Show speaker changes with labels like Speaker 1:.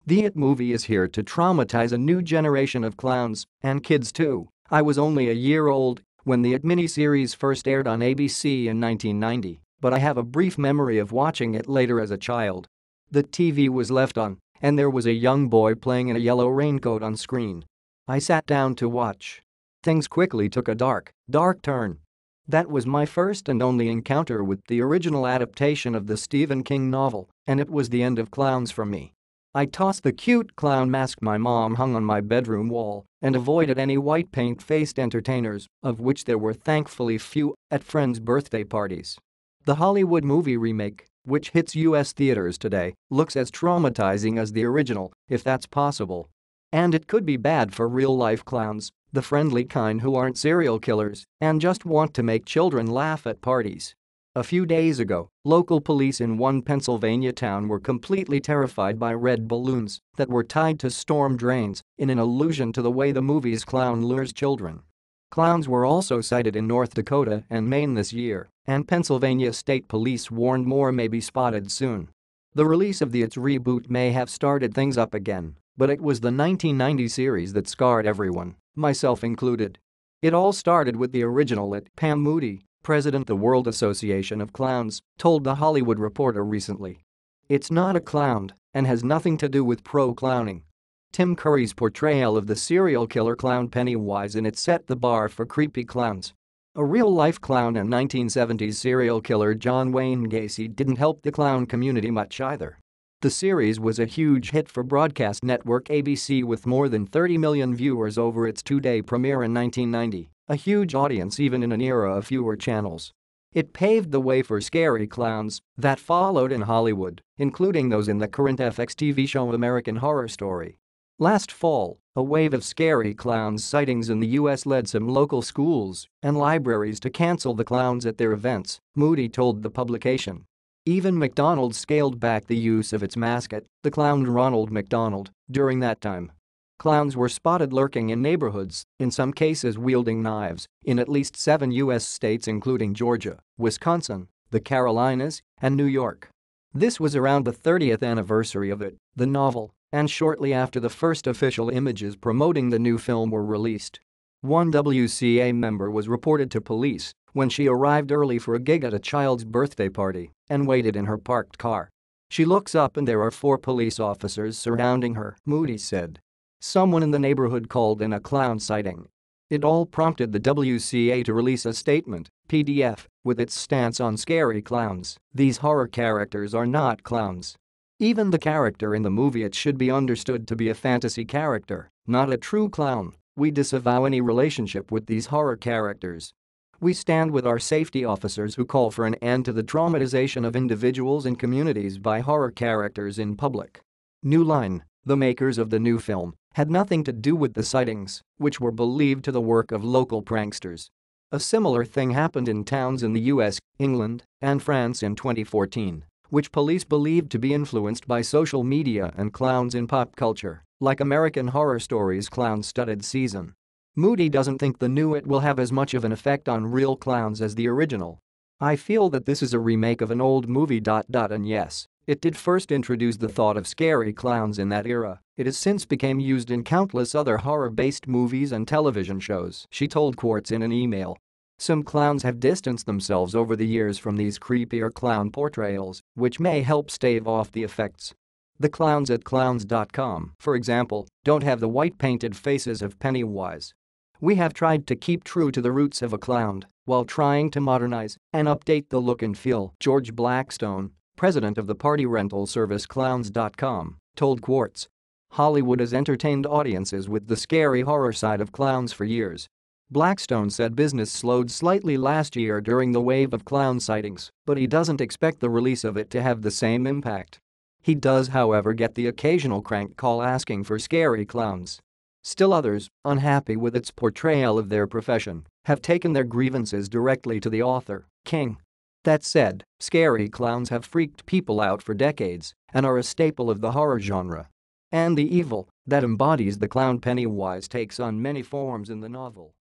Speaker 1: The It movie is here to traumatize a new generation of clowns, and kids too. I was only a year old when the It miniseries first aired on ABC in 1990, but I have a brief memory of watching it later as a child. The TV was left on, and there was a young boy playing in a yellow raincoat on screen. I sat down to watch. Things quickly took a dark turn. That was my first and only encounter with the original adaptation of the Stephen King novel, and it was the end of clowns for me. I tossed the cute clown mask my mom hung on my bedroom wall and avoided any white paint-faced entertainers, of which there were thankfully few, at friends' birthday parties. The Hollywood movie remake, which hits US theaters today, looks as traumatizing as the original, if that's possible. And it could be bad for real-life clowns, the friendly kind who aren't serial killers and just want to make children laugh at parties. A few days ago, local police in one Pennsylvania town were completely terrified by red balloons that were tied to storm drains in an allusion to the way the movie's clown lures children. Clowns were also sighted in North Dakota and Maine this year, and Pennsylvania State Police warned more may be spotted soon. The release of the It's reboot may have started things up again, but it was the 1990 series that scarred everyone, myself included. It all started with the original It. Pam Moody, president of the World Association of Clowns, told The Hollywood Reporter recently. It's not a clown and has nothing to do with pro-clowning. Tim Curry's portrayal of the serial killer clown Pennywise in It set the bar for creepy clowns. A real-life clown and 1970s serial killer John Wayne Gacy didn't help the clown community much either. The series was a huge hit for broadcast network ABC with more than 30 million viewers over its two-day premiere in 1990, a huge audience even in an era of fewer channels. It paved the way for scary clowns that followed in Hollywood, including those in the current FX TV show American Horror Story. Last fall, a wave of scary clowns sightings in the US led some local schools and libraries to cancel the clowns at their events, Moody told the publication. Even McDonald's scaled back the use of its mascot, the clown Ronald McDonald, during that time. Clowns were spotted lurking in neighborhoods, in some cases wielding knives, in at least 7 U.S. states including Georgia, Wisconsin, the Carolinas, and New York. This was around the 30th anniversary of It, the novel, and shortly after the first official images promoting the new film were released. One WCA member was reported to police when she arrived early for a gig at a child's birthday party and waited in her parked car. She looks up and there are 4 police officers surrounding her, Moody said. Someone in the neighborhood called in a clown sighting. It all prompted the WCA to release a statement, PDF, with its stance on scary clowns. These horror characters are not clowns. Even the character in the movie It should be understood to be a fantasy character, not a true clown. We disavow any relationship with these horror characters. We stand with our safety officers who call for an end to the traumatization of individuals and communities by horror characters in public. New line, the makers of the new film, had nothing to do with the sightings, which were believed to the work of local pranksters. A similar thing happened in towns in the US, England, and France in 2014, which police believed to be influenced by social media and clowns in pop culture, like American Horror Story's clown-studded season. Moody doesn't think the new It will have as much of an effect on real clowns as the original. I feel that this is a remake of an old movie. And yes, it did first introduce the thought of scary clowns in that era. It has since become used in countless other horror-based movies and television shows, she told Quartz in an email. Some clowns have distanced themselves over the years from these creepier clown portrayals, which may help stave off the effects. The clowns at clowns.com, for example, don't have the white painted faces of Pennywise. We have tried to keep true to the roots of a clown while trying to modernize and update the look and feel, George Blackstone, president of the party rental service clowns.com, told Quartz. Hollywood has entertained audiences with the scary horror side of clowns for years. Blackstone said business slowed slightly last year during the wave of clown sightings, but he doesn't expect the release of It to have the same impact. He does, however, get the occasional crank call asking for scary clowns. Still others, unhappy with its portrayal of their profession, have taken their grievances directly to the author, King. That said, scary clowns have freaked people out for decades and are a staple of the horror genre. And the evil that embodies the clown Pennywise takes on many forms in the novel.